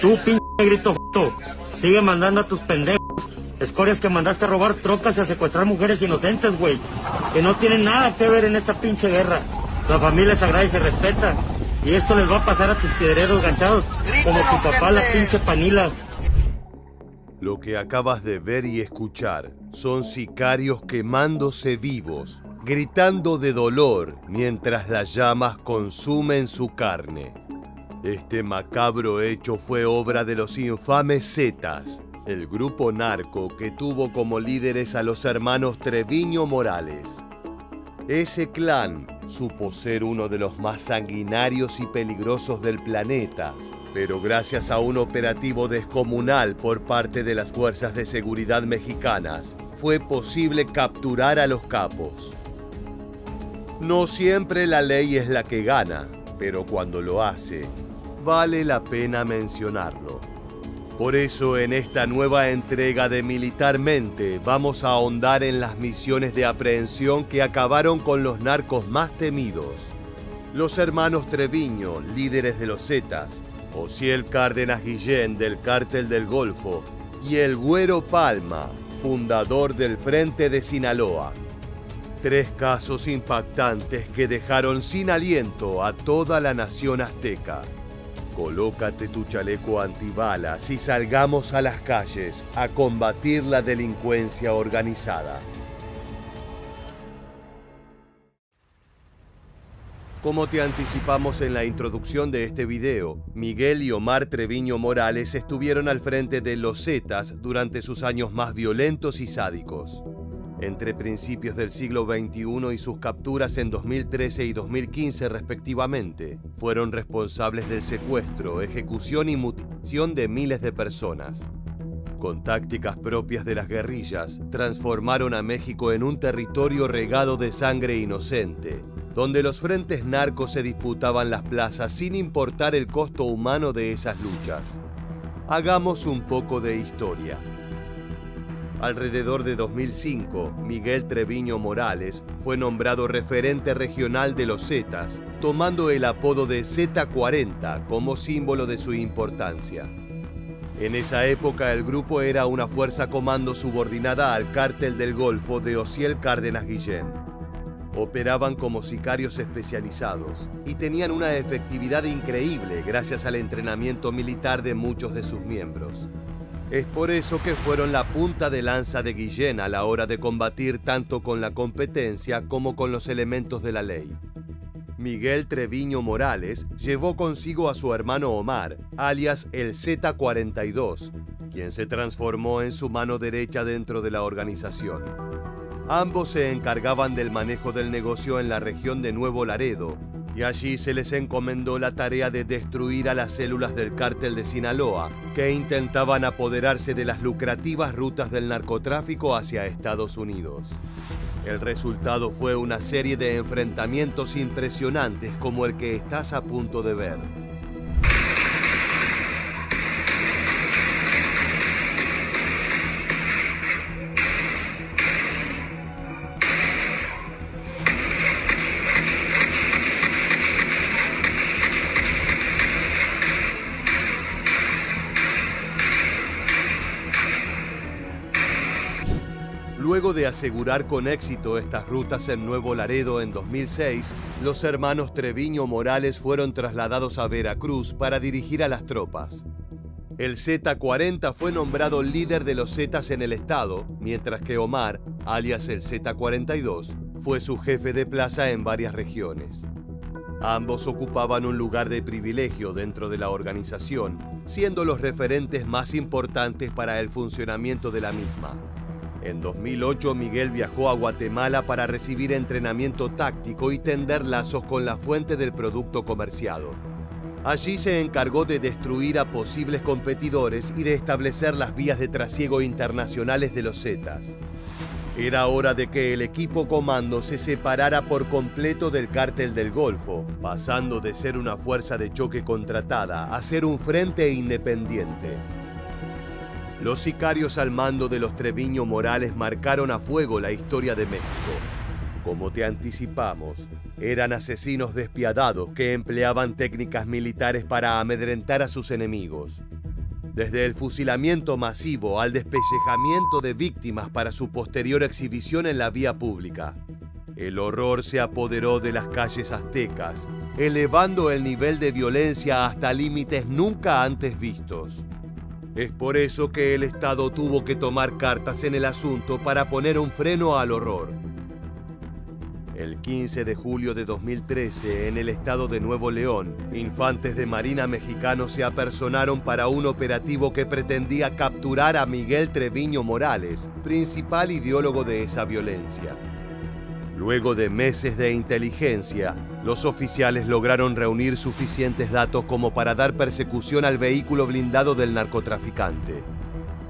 Tú, pinche negrito joto, sigue mandando a tus pendejos, escorias que mandaste a robar trocas y a secuestrar mujeres inocentes, güey, que no tienen nada que ver en esta pinche guerra. La familia es sagrada y se respeta, y esto les va a pasar a tus piedreros ganchados, como tu papá, la pinche Panila. Lo que acabas de ver y escuchar son sicarios quemándose vivos, gritando de dolor mientras las llamas consumen su carne. Este macabro hecho fue obra de los infames Zetas, el grupo narco que tuvo como líderes a los hermanos Treviño Morales. Ese clan supo ser uno de los más sanguinarios y peligrosos del planeta, pero gracias a un operativo descomunal por parte de las fuerzas de seguridad mexicanas, fue posible capturar a los capos. No siempre la ley es la que gana, pero cuando lo hace, vale la pena mencionarlo. Por eso, en esta nueva entrega de Militarmente, vamos a ahondar en las misiones de aprehensión que acabaron con los narcos más temidos. Los hermanos Treviño, líderes de los Zetas, Osiel Cárdenas Guillén del Cártel del Golfo y el Güero Palma, fundador del Frente de Sinaloa. 3 casos impactantes que dejaron sin aliento a toda la nación azteca. Colócate tu chaleco antibalas y salgamos a las calles a combatir la delincuencia organizada. Como te anticipamos en la introducción de este video, Miguel y Omar Treviño Morales estuvieron al frente de los Zetas durante sus años más violentos y sádicos. Entre principios del siglo XXI y sus capturas en 2013 y 2015 respectivamente, fueron responsables del secuestro, ejecución y mutilación de miles de personas. Con tácticas propias de las guerrillas, transformaron a México en un territorio regado de sangre inocente, donde los frentes narcos se disputaban las plazas sin importar el costo humano de esas luchas. Hagamos un poco de historia. Alrededor de 2005, Miguel Treviño Morales fue nombrado referente regional de los Zetas, tomando el apodo de Z40 como símbolo de su importancia. En esa época el grupo era una fuerza comando subordinada al Cártel del Golfo de Osiel Cárdenas Guillén. Operaban como sicarios especializados y tenían una efectividad increíble gracias al entrenamiento militar de muchos de sus miembros. Es por eso que fueron la punta de lanza de Guillén a la hora de combatir tanto con la competencia como con los elementos de la ley. Miguel Treviño Morales llevó consigo a su hermano Omar, alias el Z42, quien se transformó en su mano derecha dentro de la organización. Ambos se encargaban del manejo del negocio en la región de Nuevo Laredo, y allí se les encomendó la tarea de destruir a las células del Cártel de Sinaloa, que intentaban apoderarse de las lucrativas rutas del narcotráfico hacia Estados Unidos. El resultado fue una serie de enfrentamientos impresionantes como el que estás a punto de ver. Luego de asegurar con éxito estas rutas en Nuevo Laredo en 2006, los hermanos Treviño Morales fueron trasladados a Veracruz para dirigir a las tropas. El Z40 fue nombrado líder de los Zetas en el estado, mientras que Omar, alias el Z42, fue su jefe de plaza en varias regiones. Ambos ocupaban un lugar de privilegio dentro de la organización, siendo los referentes más importantes para el funcionamiento de la misma. En 2008, Miguel viajó a Guatemala para recibir entrenamiento táctico y tender lazos con la fuente del producto comerciado. Allí se encargó de destruir a posibles competidores y de establecer las vías de trasiego internacionales de los Zetas. Era hora de que el equipo comando se separara por completo del Cártel del Golfo, pasando de ser una fuerza de choque contratada a ser un frente independiente. Los sicarios al mando de los Treviño Morales marcaron a fuego la historia de México. Como te anticipamos, eran asesinos despiadados que empleaban técnicas militares para amedrentar a sus enemigos. Desde el fusilamiento masivo al despellejamiento de víctimas para su posterior exhibición en la vía pública, el horror se apoderó de las calles aztecas, elevando el nivel de violencia hasta límites nunca antes vistos. Es por eso que el Estado tuvo que tomar cartas en el asunto para poner un freno al horror. El 15 de julio de 2013, en el estado de Nuevo León, infantes de Marina mexicanos se apersonaron para un operativo que pretendía capturar a Miguel Treviño Morales, principal ideólogo de esa violencia. Luego de meses de inteligencia, los oficiales lograron reunir suficientes datos como para dar persecución al vehículo blindado del narcotraficante.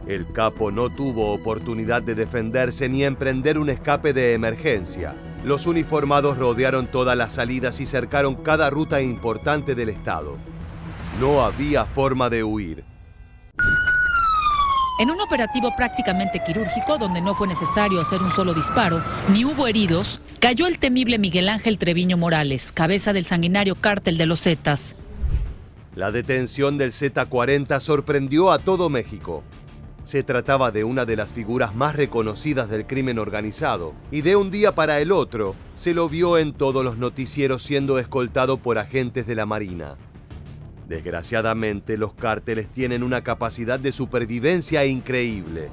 El capo no tuvo oportunidad de defenderse ni emprender un escape de emergencia. Los uniformados rodearon todas las salidas y cercaron cada ruta importante del estado. No había forma de huir. En un operativo prácticamente quirúrgico, donde no fue necesario hacer un solo disparo, ni hubo heridos, cayó el temible Miguel Ángel Treviño Morales, cabeza del sanguinario cártel de los Zetas. La detención del Z-40 sorprendió a todo México. Se trataba de una de las figuras más reconocidas del crimen organizado, y de un día para el otro se lo vio en todos los noticieros siendo escoltado por agentes de la Marina. Desgraciadamente, los cárteles tienen una capacidad de supervivencia increíble.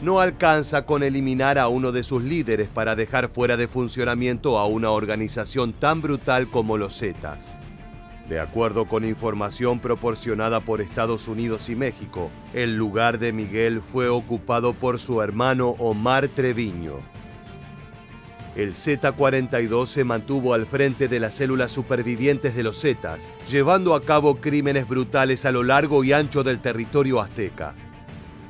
No alcanza con eliminar a uno de sus líderes para dejar fuera de funcionamiento a una organización tan brutal como los Zetas. De acuerdo con información proporcionada por Estados Unidos y México, el lugar de Miguel fue ocupado por su hermano Omar Treviño. El Z-42 se mantuvo al frente de las células supervivientes de los Zetas, llevando a cabo crímenes brutales a lo largo y ancho del territorio azteca.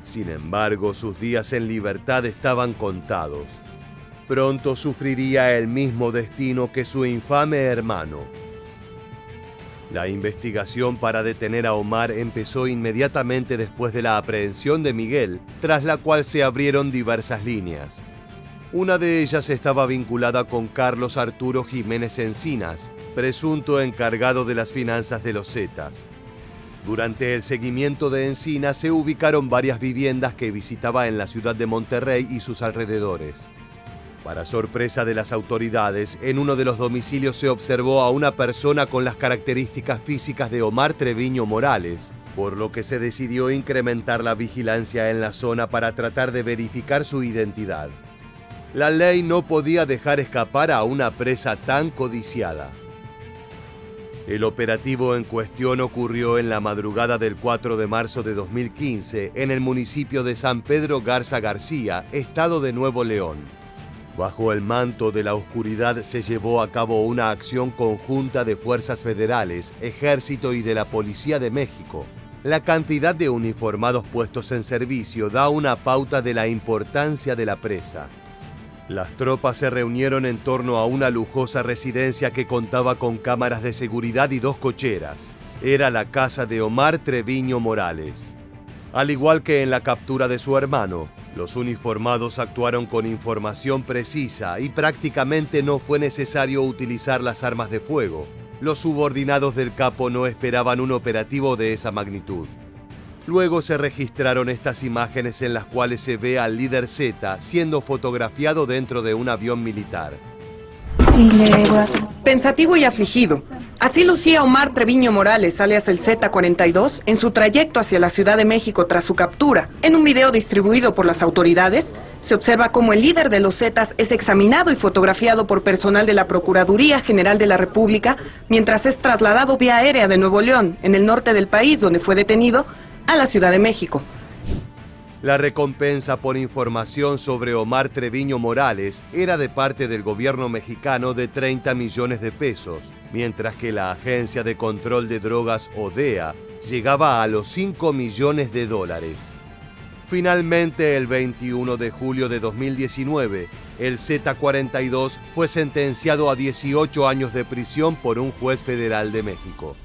Sin embargo, sus días en libertad estaban contados. Pronto sufriría el mismo destino que su infame hermano. La investigación para detener a Omar empezó inmediatamente después de la aprehensión de Miguel, tras la cual se abrieron diversas líneas. Una de ellas estaba vinculada con Carlos Arturo Jiménez Encinas, presunto encargado de las finanzas de los Zetas. Durante el seguimiento de Encinas se ubicaron varias viviendas que visitaba en la ciudad de Monterrey y sus alrededores. Para sorpresa de las autoridades, en uno de los domicilios se observó a una persona con las características físicas de Omar Treviño Morales, por lo que se decidió incrementar la vigilancia en la zona para tratar de verificar su identidad. La ley no podía dejar escapar a una presa tan codiciada. El operativo en cuestión ocurrió en la madrugada del 4 de marzo de 2015 en el municipio de San Pedro Garza García, estado de Nuevo León. Bajo el manto de la oscuridad se llevó a cabo una acción conjunta de fuerzas federales, ejército y de la Policía de México. La cantidad de uniformados puestos en servicio da una pauta de la importancia de la presa. Las tropas se reunieron en torno a una lujosa residencia que contaba con cámaras de seguridad y 2 cocheras. Era la casa de Omar Treviño Morales. Al igual que en la captura de su hermano, los uniformados actuaron con información precisa y prácticamente no fue necesario utilizar las armas de fuego. Los subordinados del capo no esperaban un operativo de esa magnitud. Luego se registraron estas imágenes en las cuales se ve al líder Z siendo fotografiado dentro de un avión militar. Pensativo y afligido. Así lucía Omar Treviño Morales, alias el Z-42, en su trayecto hacia la Ciudad de México tras su captura. En un video distribuido por las autoridades, se observa cómo el líder de los Zetas es examinado y fotografiado por personal de la Procuraduría General de la República, mientras es trasladado vía aérea de Nuevo León, en el norte del país, donde fue detenido, a la Ciudad de México. La recompensa por información sobre Omar Treviño Morales era de parte del gobierno mexicano de 30 millones de pesos, mientras que la Agencia de Control de Drogas ODEA llegaba a los 5 millones de dólares. Finalmente, el 21 de julio de 2019, el Z-42 fue sentenciado a 18 años de prisión por un juez federal de México.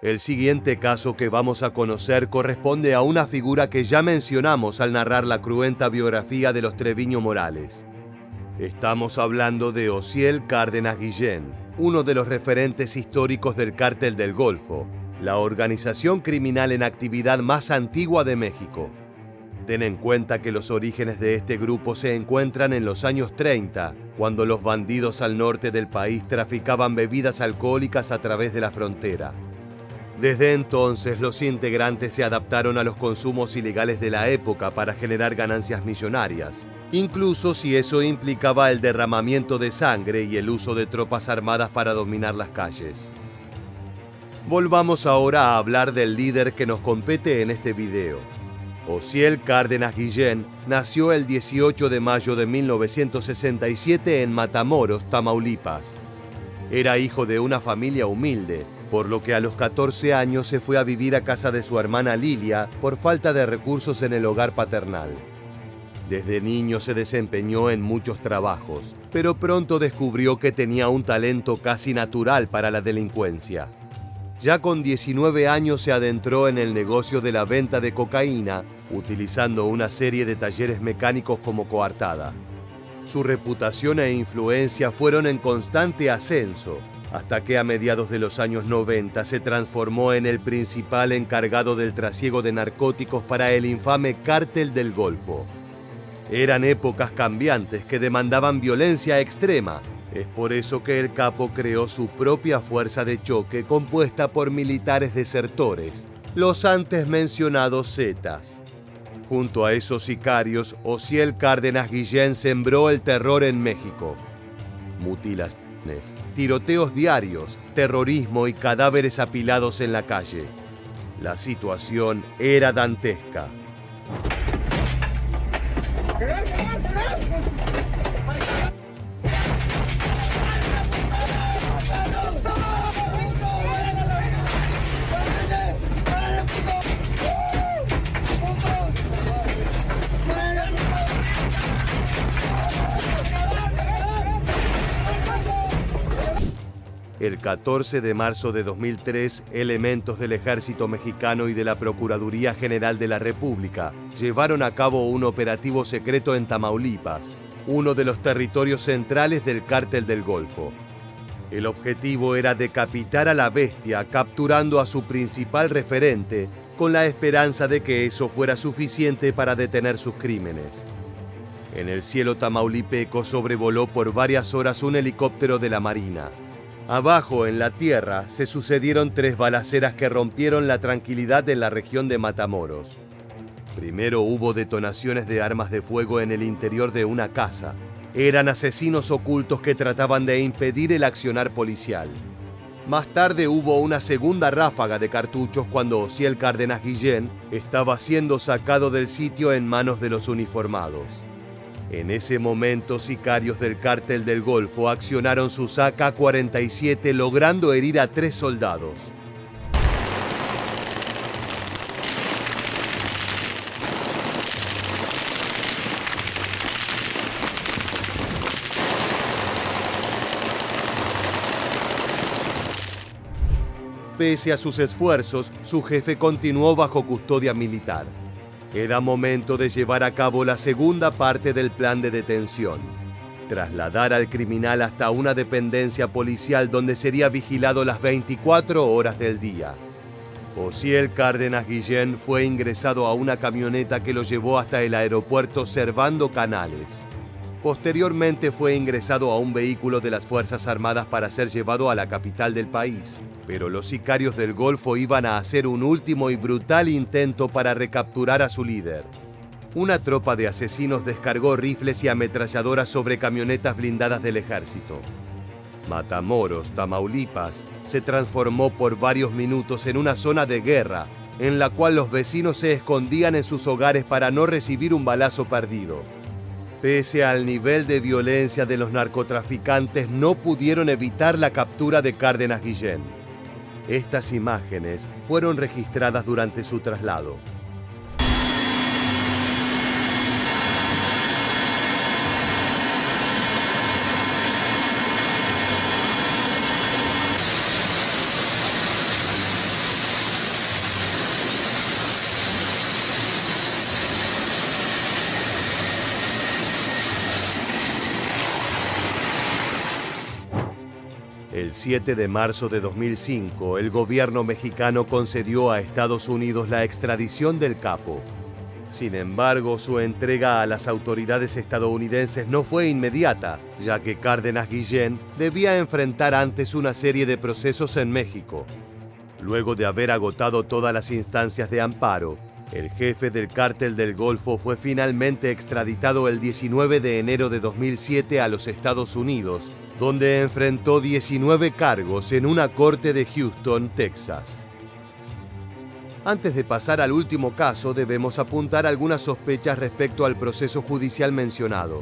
El siguiente caso que vamos a conocer corresponde a una figura que ya mencionamos al narrar la cruenta biografía de los Treviño Morales. Estamos hablando de Osiel Cárdenas Guillén, uno de los referentes históricos del Cártel del Golfo. la organización criminal en actividad más antigua de México. Ten en cuenta que los orígenes de este grupo se encuentran en los años 30, cuando los bandidos al norte del país traficaban bebidas alcohólicas a través de la frontera. Desde entonces, los integrantes se adaptaron a los consumos ilegales de la época para generar ganancias millonarias, incluso si eso implicaba el derramamiento de sangre y el uso de tropas armadas para dominar las calles. Volvamos ahora a hablar del líder que nos compete en este video. Osiel Cárdenas Guillén nació el 18 de mayo de 1967 en Matamoros, Tamaulipas. Era hijo de una familia humilde, por lo que a los 14 años se fue a vivir a casa de su hermana Lilia por falta de recursos en el hogar paternal. Desde niño se desempeñó en muchos trabajos, pero pronto descubrió que tenía un talento casi natural para la delincuencia. Ya con 19 años se adentró en el negocio de la venta de cocaína, utilizando una serie de talleres mecánicos como coartada. Su reputación e influencia fueron en constante ascenso, hasta que a mediados de los años 90 se transformó en el principal encargado del trasiego de narcóticos para el infame Cártel del Golfo. Eran épocas cambiantes que demandaban violencia extrema. Es por eso que el capo creó su propia fuerza de choque compuesta por militares desertores, los antes mencionados Zetas. Junto a esos sicarios, Osiel Cárdenas Guillén sembró el terror en México. Mutilaciones, tiroteos diarios, terrorismo y cadáveres apilados en la calle. La situación era dantesca. El 14 de marzo de 2003, elementos del Ejército Mexicano y de la Procuraduría General de la República llevaron a cabo un operativo secreto en Tamaulipas, uno de los territorios centrales del Cártel del Golfo. El objetivo era decapitar a la bestia, capturando a su principal referente, con la esperanza de que eso fuera suficiente para detener sus crímenes. En el cielo tamaulipeco sobrevoló por varias horas un helicóptero de la Marina. Abajo, en la tierra, se sucedieron 3 balaceras que rompieron la tranquilidad en la región de Matamoros. Primero hubo detonaciones de armas de fuego en el interior de una casa. Eran asesinos ocultos que trataban de impedir el accionar policial. Más tarde hubo una segunda ráfaga de cartuchos cuando Osiel Cárdenas Guillén estaba siendo sacado del sitio en manos de los uniformados. En ese momento, sicarios del Cártel del Golfo accionaron sus AK-47 logrando herir a 3 soldados. Pese a sus esfuerzos, su jefe continuó bajo custodia militar. Era momento de llevar a cabo la segunda parte del plan de detención: trasladar al criminal hasta una dependencia policial donde sería vigilado las 24 horas del día. Osiel Cárdenas Guillén fue ingresado a una camioneta que lo llevó hasta el aeropuerto Servando Canales. Posteriormente fue ingresado a un vehículo de las Fuerzas Armadas para ser llevado a la capital del país, pero los sicarios del Golfo iban a hacer un último y brutal intento para recapturar a su líder. Una tropa de asesinos descargó rifles y ametralladoras sobre camionetas blindadas del ejército. Matamoros, Tamaulipas, se transformó por varios minutos en una zona de guerra, en la cual los vecinos se escondían en sus hogares para no recibir un balazo perdido. Pese al nivel de violencia de los narcotraficantes, no pudieron evitar la captura de Cárdenas Guillén. Estas imágenes fueron registradas durante su traslado. El El 7 de marzo de 2005, el gobierno mexicano concedió a Estados Unidos la extradición del capo. Sin embargo, su entrega a las autoridades estadounidenses no fue inmediata, ya que Cárdenas Guillén debía enfrentar antes una serie de procesos en México. Luego de haber agotado todas las instancias de amparo, el jefe del Cártel del Golfo fue finalmente extraditado el 19 de enero de 2007 a los Estados Unidos, donde enfrentó 19 cargos en una corte de Houston, Texas. Antes de pasar al último caso, debemos apuntar algunas sospechas respecto al proceso judicial mencionado.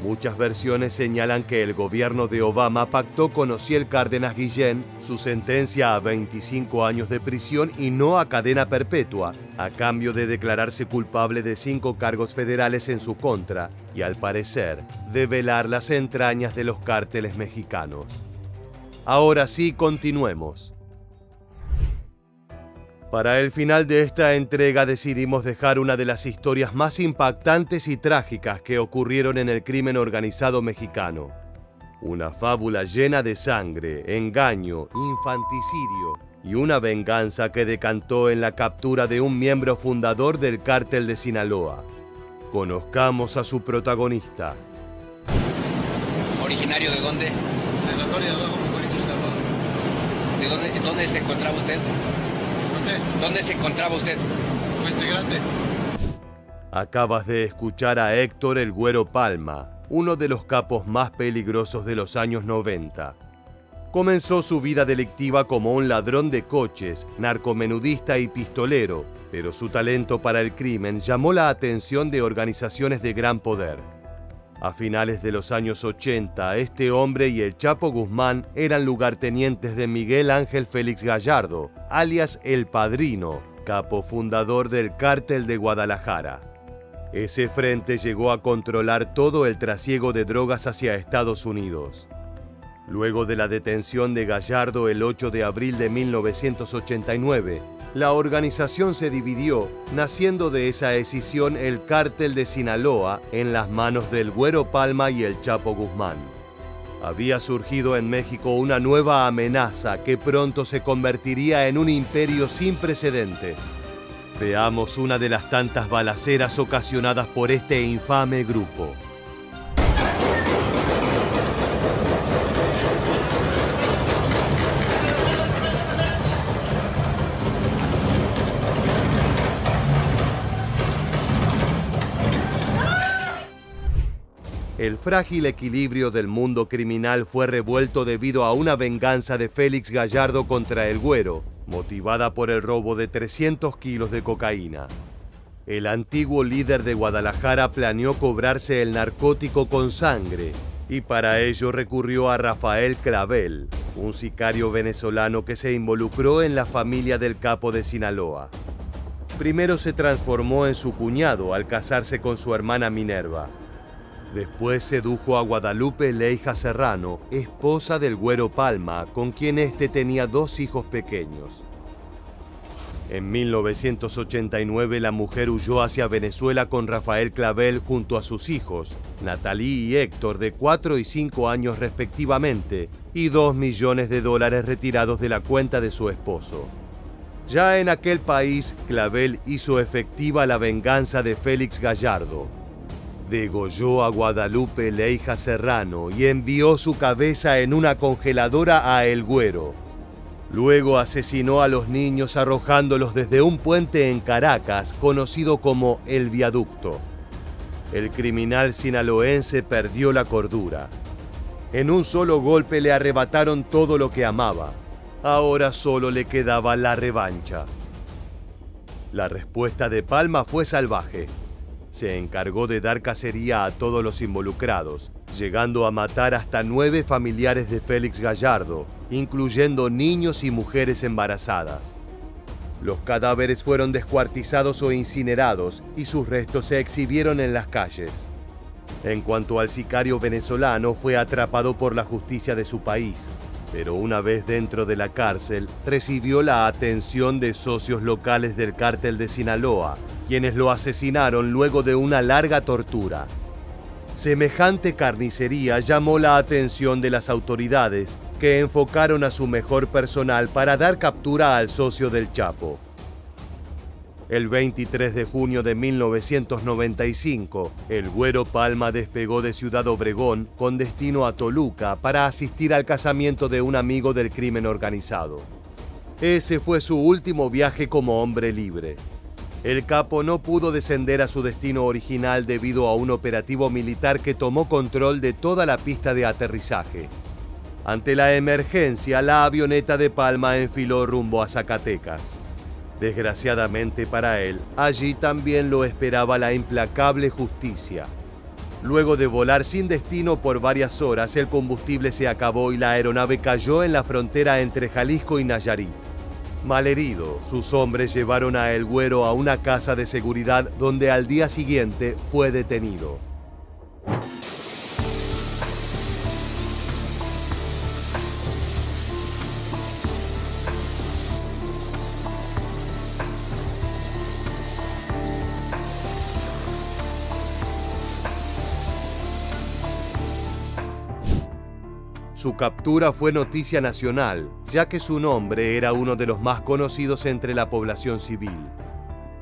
Muchas versiones señalan que el gobierno de Obama pactó con Ociel Cárdenas Guillén su sentencia a 25 años de prisión y no a cadena perpetua, a cambio de declararse culpable de 5 cargos federales en su contra y, al parecer, develar las entrañas de los cárteles mexicanos. Ahora sí, continuemos. Para el final de esta entrega decidimos dejar una de las historias más impactantes y trágicas que ocurrieron en el crimen organizado mexicano. Una fábula llena de sangre, engaño, infanticidio y una venganza que decantó en la captura de un miembro fundador del Cártel de Sinaloa. Conozcamos a su protagonista. ¿Originario de dónde? De la Torre de Abajo, Sinaloa. ¿De dónde se encontraba usted? ¿Dónde se encontraba usted? Puente Grande. Acabas de escuchar a Héctor El Güero Palma, uno de los capos más peligrosos de los años 90. Comenzó su vida delictiva como un ladrón de coches, narcomenudista y pistolero, pero su talento para el crimen llamó la atención de organizaciones de gran poder. A finales de los años 80, este hombre y el Chapo Guzmán eran lugartenientes de Miguel Ángel Félix Gallardo, alias El Padrino, capo fundador del Cártel de Guadalajara. Ese frente llegó a controlar todo el trasiego de drogas hacia Estados Unidos. Luego de la detención de Gallardo el 8 de abril de 1989, la organización se dividió, naciendo de esa escisión el Cártel de Sinaloa en las manos del Güero Palma y el Chapo Guzmán. Había surgido en México una nueva amenaza que pronto se convertiría en un imperio sin precedentes. Veamos una de las tantas balaceras ocasionadas por este infame grupo. El frágil equilibrio del mundo criminal fue revuelto debido a una venganza de Félix Gallardo contra el Güero, motivada por el robo de 300 kilos de cocaína. El antiguo líder de Guadalajara planeó cobrarse el narcótico con sangre y para ello recurrió a Rafael Clavel, un sicario venezolano que se involucró en la familia del capo de Sinaloa. Primero se transformó en su cuñado al casarse con su hermana Minerva. Después sedujo a Guadalupe Leija Serrano, esposa del Güero Palma, con quien éste tenía 2 hijos pequeños. En 1989 la mujer huyó hacia Venezuela con Rafael Clavel junto a sus hijos, Natalí y Héctor, de 4 y 5 años respectivamente, y $2 millones retirados de la cuenta de su esposo. Ya en aquel país, Clavel hizo efectiva la venganza de Félix Gallardo. Degolló a Guadalupe Leija Serrano y envió su cabeza en una congeladora a El Güero. Luego asesinó a los niños arrojándolos desde un puente en Caracas conocido como El Viaducto. El criminal sinaloense perdió la cordura. En un solo golpe le arrebataron todo lo que amaba. Ahora solo le quedaba la revancha. La respuesta de Palma fue salvaje. Se encargó de dar cacería a todos los involucrados, llegando a matar hasta 9 familiares de Félix Gallardo, incluyendo niños y mujeres embarazadas. Los cadáveres fueron descuartizados o incinerados y sus restos se exhibieron en las calles. En cuanto al sicario venezolano, fue atrapado por la justicia de su país, pero una vez dentro de la cárcel, recibió la atención de socios locales del Cártel de Sinaloa, quienes lo asesinaron luego de una larga tortura. Semejante carnicería llamó la atención de las autoridades, que enfocaron a su mejor personal para dar captura al socio del Chapo. El 23 de junio de 1995, el Güero Palma despegó de Ciudad Obregón con destino a Toluca para asistir al casamiento de un amigo del crimen organizado. Ese fue su último viaje como hombre libre. El capo no pudo descender a su destino original debido a un operativo militar que tomó control de toda la pista de aterrizaje. Ante la emergencia, la avioneta de Palma enfiló rumbo a Zacatecas. Desgraciadamente para él, allí también lo esperaba la implacable justicia. Luego de volar sin destino por varias horas, el combustible se acabó y la aeronave cayó en la frontera entre Jalisco y Nayarit. Malherido, sus hombres llevaron a El Güero a una casa de seguridad donde al día siguiente fue detenido. Su captura fue noticia nacional, ya que su nombre era uno de los más conocidos entre la población civil.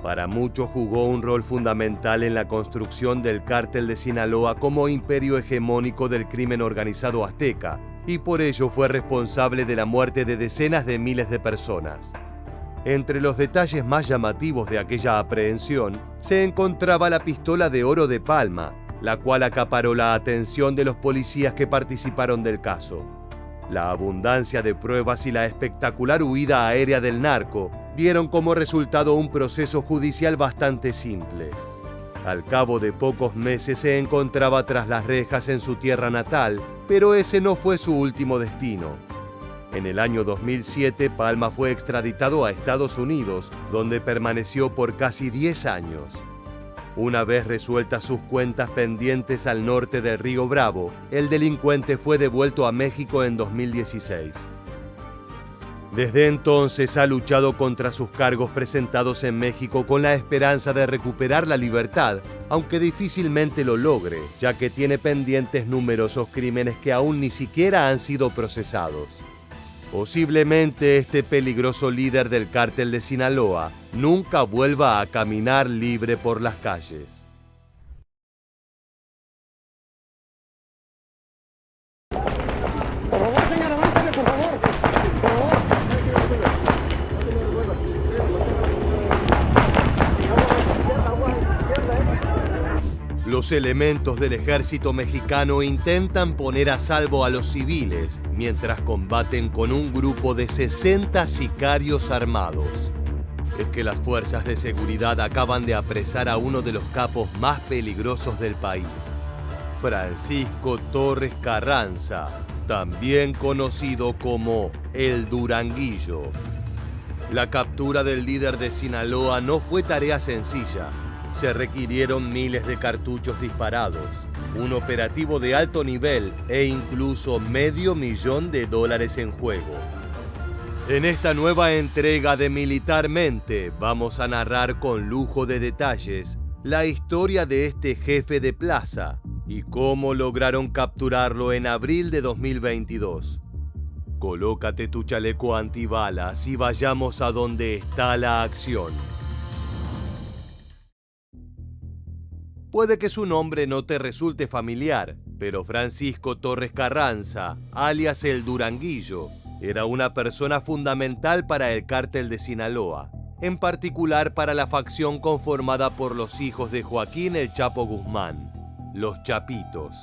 Para muchos jugó un rol fundamental en la construcción del Cártel de Sinaloa como imperio hegemónico del crimen organizado azteca, y por ello fue responsable de la muerte de decenas de miles de personas. Entre los detalles más llamativos de aquella aprehensión se encontraba la pistola de oro de Palma, la cual acaparó la atención de los policías que participaron del caso. La abundancia de pruebas y la espectacular huida aérea del narco dieron como resultado un proceso judicial bastante simple. Al cabo de pocos meses se encontraba tras las rejas en su tierra natal, pero ese no fue su último destino. En el año 2007, Palma fue extraditado a Estados Unidos, donde permaneció por casi 10 años. Una vez resueltas sus cuentas pendientes al norte del Río Bravo, el delincuente fue devuelto a México en 2016. Desde entonces ha luchado contra sus cargos presentados en México con la esperanza de recuperar la libertad, aunque difícilmente lo logre, ya que tiene pendientes numerosos crímenes que aún ni siquiera han sido procesados. Posiblemente este peligroso líder del Cártel de Sinaloa nunca vuelva a caminar libre por las calles. Los elementos del ejército mexicano intentan poner a salvo a los civiles mientras combaten con un grupo de 60 sicarios armados. Es que las fuerzas de seguridad acaban de apresar a uno de los capos más peligrosos del país, Francisco Torres Carranza, también conocido como El Duranguillo. La captura del líder de Sinaloa no fue tarea sencilla. Se requirieron miles de cartuchos disparados, un operativo de alto nivel e incluso $500,000 en juego. En esta nueva entrega de Militarmente vamos a narrar con lujo de detalles la historia de este jefe de plaza y cómo lograron capturarlo en abril de 2022. Colócate tu chaleco antibalas y vayamos a donde está la acción. Puede que su nombre no te resulte familiar, pero Francisco Torres Carranza, alias El Duranguillo, era una persona fundamental para el Cártel de Sinaloa, en particular para la facción conformada por los hijos de Joaquín El Chapo Guzmán, los Chapitos.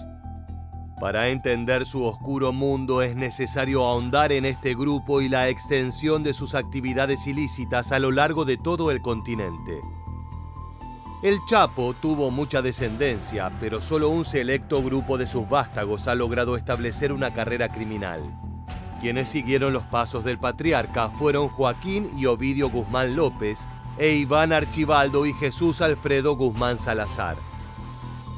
Para entender su oscuro mundo es necesario ahondar en este grupo y la extensión de sus actividades ilícitas a lo largo de todo el continente. El Chapo tuvo mucha descendencia, pero solo un selecto grupo de sus vástagos ha logrado establecer una carrera criminal. Quienes siguieron los pasos del patriarca fueron Joaquín y Ovidio Guzmán López e Iván Archibaldo y Jesús Alfredo Guzmán Salazar.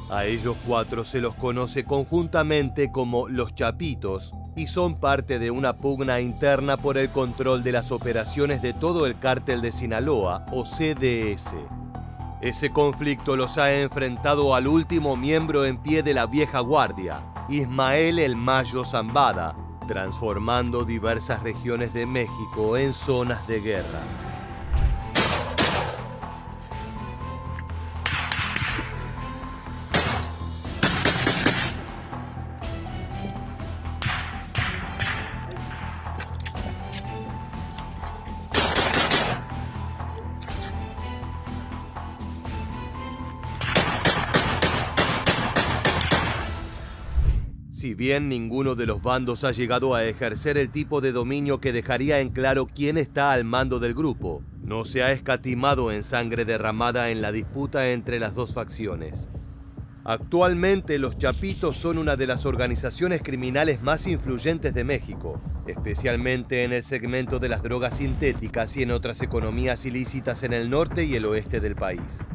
A ellos cuatro se los conoce conjuntamente como los Chapitos y son parte de una pugna interna por el control de las operaciones de todo el Cártel de Sinaloa, o CDS. Ese conflicto los ha enfrentado al último miembro en pie de la vieja guardia, Ismael El Mayo Zambada, transformando diversas regiones de México en zonas de guerra. Si bien ninguno de los bandos ha llegado a ejercer el tipo de dominio que dejaría en claro quién está al mando del grupo, no se ha escatimado en sangre derramada en la disputa entre las dos facciones. Actualmente los Chapitos son una de las organizaciones criminales más influyentes de México, especialmente en el segmento de las drogas sintéticas y en otras economías ilícitas en el norte y el oeste del país.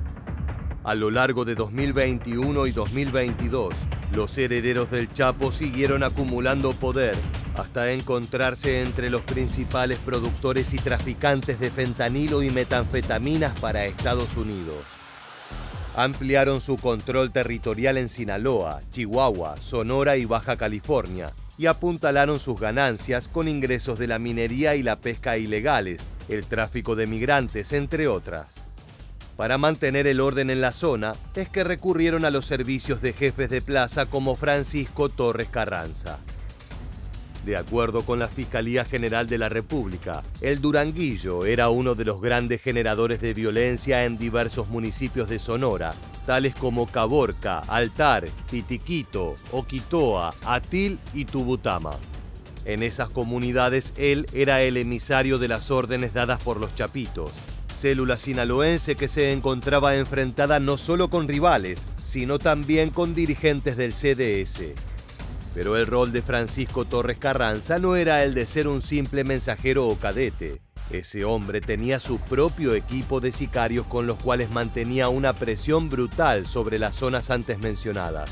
A lo largo de 2021 y 2022, los herederos del Chapo siguieron acumulando poder hasta encontrarse entre los principales productores y traficantes de fentanilo y metanfetaminas para Estados Unidos. Ampliaron su control territorial en Sinaloa, Chihuahua, Sonora y Baja California y apuntalaron sus ganancias con ingresos de la minería y la pesca ilegales, el tráfico de migrantes, entre otras. Para mantener el orden en la zona, es que recurrieron a los servicios de jefes de plaza como Francisco Torres Carranza. De acuerdo con la Fiscalía General de la República, el Duranguillo era uno de los grandes generadores de violencia en diversos municipios de Sonora, tales como Caborca, Altar, Titiquito, Oquitoa, Atil y Tubutama. En esas comunidades él era el emisario de las órdenes dadas por los Chapitos, célula sinaloense que se encontraba enfrentada no solo con rivales, sino también con dirigentes del CDS. Pero el rol de Francisco Torres Carranza no era el de ser un simple mensajero o cadete. Ese hombre tenía su propio equipo de sicarios con los cuales mantenía una presión brutal sobre las zonas antes mencionadas.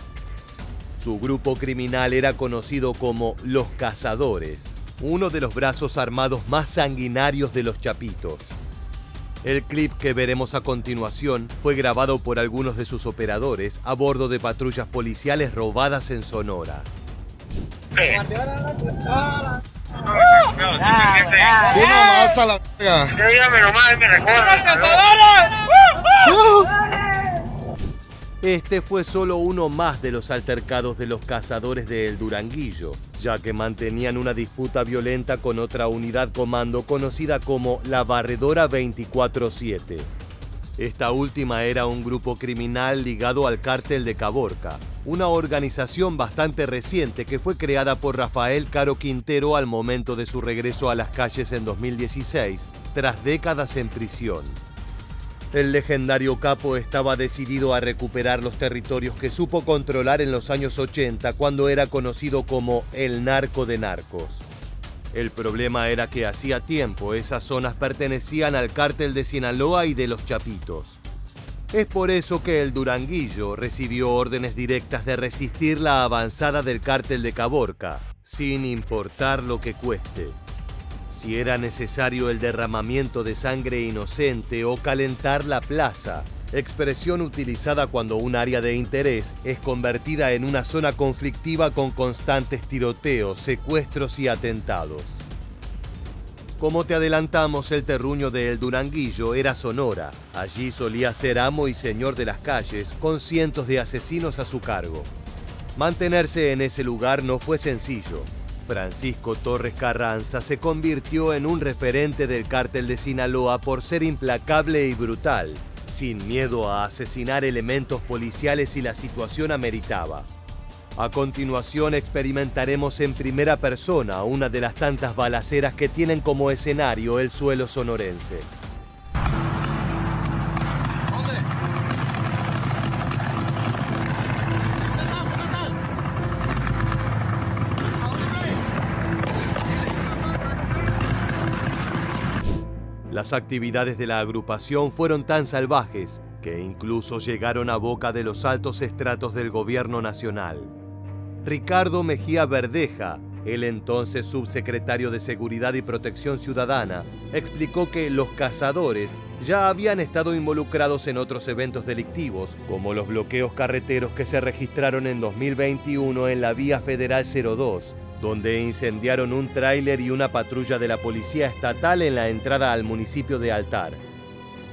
Su grupo criminal era conocido como Los Cazadores, uno de los brazos armados más sanguinarios de los Chapitos. El clip que veremos a continuación fue grabado por algunos de sus operadores a bordo de patrullas policiales robadas en Sonora. Sí, nomás a la verga. Dígame nomás, me recuerda. Este fue solo uno más de los altercados de los cazadores de El Duranguillo, ya que mantenían una disputa violenta con otra unidad comando conocida como la Barredora 24/7. Esta última era un grupo criminal ligado al cártel de Caborca, una organización bastante reciente que fue creada por Rafael Caro Quintero al momento de su regreso a las calles en 2016, tras décadas en prisión. El legendario capo estaba decidido a recuperar los territorios que supo controlar en los años 80 cuando era conocido como el narco de narcos. El problema era que hacía tiempo esas zonas pertenecían al cártel de Sinaloa y de los Chapitos. Es por eso que el Duranguillo recibió órdenes directas de resistir la avanzada del cártel de Caborca, sin importar lo que cueste. Si era necesario el derramamiento de sangre inocente o calentar la plaza, expresión utilizada cuando un área de interés es convertida en una zona conflictiva con constantes tiroteos, secuestros y atentados. Como te adelantamos, el terruño de El Duranguillo era Sonora. Allí solía ser amo y señor de las calles, con cientos de asesinos a su cargo. Mantenerse en ese lugar no fue sencillo. Francisco Torres Carranza se convirtió en un referente del cártel de Sinaloa por ser implacable y brutal, sin miedo a asesinar elementos policiales si la situación ameritaba. A continuación experimentaremos en primera persona una de las tantas balaceras que tienen como escenario el suelo sonorense. Las actividades de la agrupación fueron tan salvajes que incluso llegaron a boca de los altos estratos del gobierno nacional. Ricardo Mejía Verdeja, el entonces subsecretario de Seguridad y Protección Ciudadana, explicó que los cazadores ya habían estado involucrados en otros eventos delictivos, como los bloqueos carreteros que se registraron en 2021 en la Vía Federal 02, donde incendiaron un tráiler y una patrulla de la policía estatal en la entrada al municipio de Altar.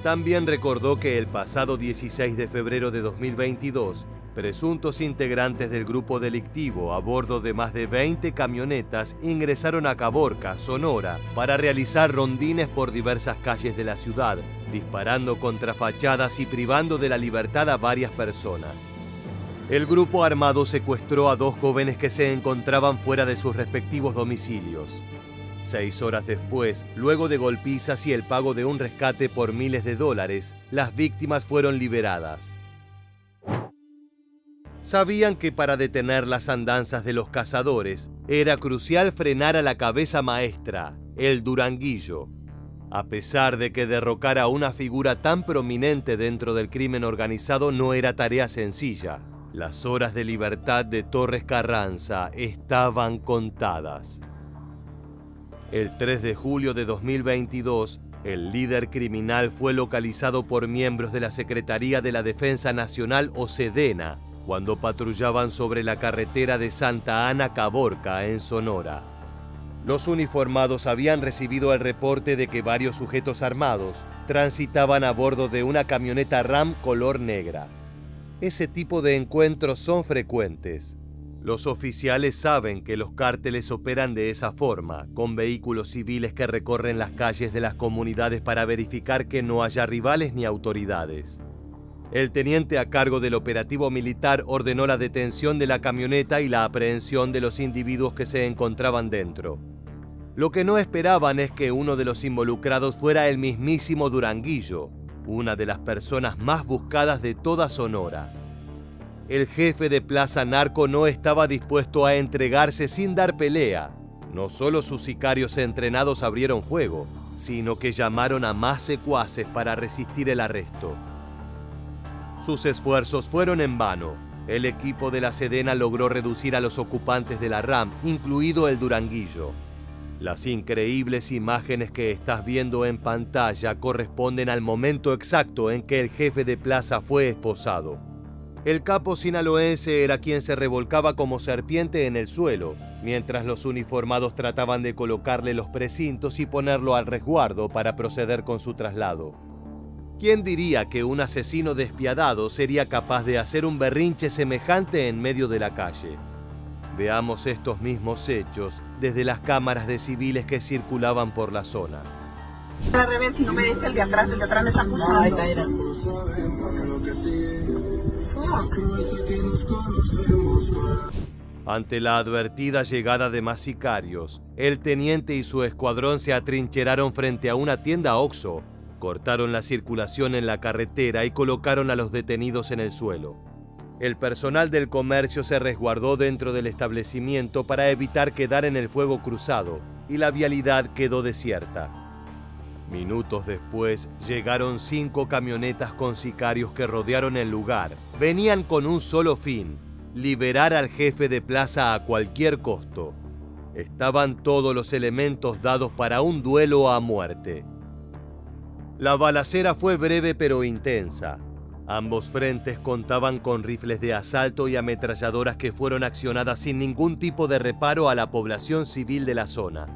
También recordó que el pasado 16 de febrero de 2022, presuntos integrantes del grupo delictivo a bordo de más de 20 camionetas ingresaron a Caborca, Sonora, para realizar rondines por diversas calles de la ciudad, disparando contra fachadas y privando de la libertad a varias personas. El grupo armado secuestró a 2 jóvenes que se encontraban fuera de sus respectivos domicilios. 6 horas después, luego de golpizas y el pago de un rescate por miles de dólares, las víctimas fueron liberadas. Sabían que para detener las andanzas de los cazadores, era crucial frenar a la cabeza maestra, el Duranguillo. A pesar de que derrocar a una figura tan prominente dentro del crimen organizado no era tarea sencilla, las horas de libertad de Torres Carranza estaban contadas. El 3 de julio de 2022, el líder criminal fue localizado por miembros de la Secretaría de la Defensa Nacional o SEDENA, cuando patrullaban sobre la carretera de Santa Ana Caborca, en Sonora. Los uniformados habían recibido el reporte de que varios sujetos armados transitaban a bordo de una camioneta Ram color negra. Ese tipo de encuentros son frecuentes. Los oficiales saben que los cárteles operan de esa forma, con vehículos civiles que recorren las calles de las comunidades para verificar que no haya rivales ni autoridades. El teniente a cargo del operativo militar ordenó la detención de la camioneta y la aprehensión de los individuos que se encontraban dentro. Lo que no esperaban es que uno de los involucrados fuera el mismísimo Duranguillo, una de las personas más buscadas de toda Sonora. El jefe de Plaza Narco no estaba dispuesto a entregarse sin dar pelea. No solo sus sicarios entrenados abrieron fuego, sino que llamaron a más secuaces para resistir el arresto. Sus esfuerzos fueron en vano. El equipo de la SEDENA logró reducir a los ocupantes de la RAM, incluido el Duranguillo. Las increíbles imágenes que estás viendo en pantalla corresponden al momento exacto en que el jefe de plaza fue esposado. El capo sinaloense era quien se revolcaba como serpiente en el suelo, mientras los uniformados trataban de colocarle los precintos y ponerlo al resguardo para proceder con su traslado. ¿Quién diría que un asesino despiadado sería capaz de hacer un berrinche semejante en medio de la calle? Veamos estos mismos hechos desde las cámaras de civiles que circulaban por la zona. Al revés, si no me deja el de atrás me está acusando. Ante la advertida llegada de más sicarios, el teniente y su escuadrón se atrincheraron frente a una tienda Oxxo, cortaron la circulación en la carretera y colocaron a los detenidos en el suelo. El personal del comercio se resguardó dentro del establecimiento para evitar quedar en el fuego cruzado, y la vialidad quedó desierta. Minutos después, llegaron 5 camionetas con sicarios que rodearon el lugar. Venían con un solo fin: liberar al jefe de plaza a cualquier costo. Estaban todos los elementos dados para un duelo a muerte. La balacera fue breve pero intensa. Ambos frentes contaban con rifles de asalto y ametralladoras que fueron accionadas sin ningún tipo de reparo a la población civil de la zona.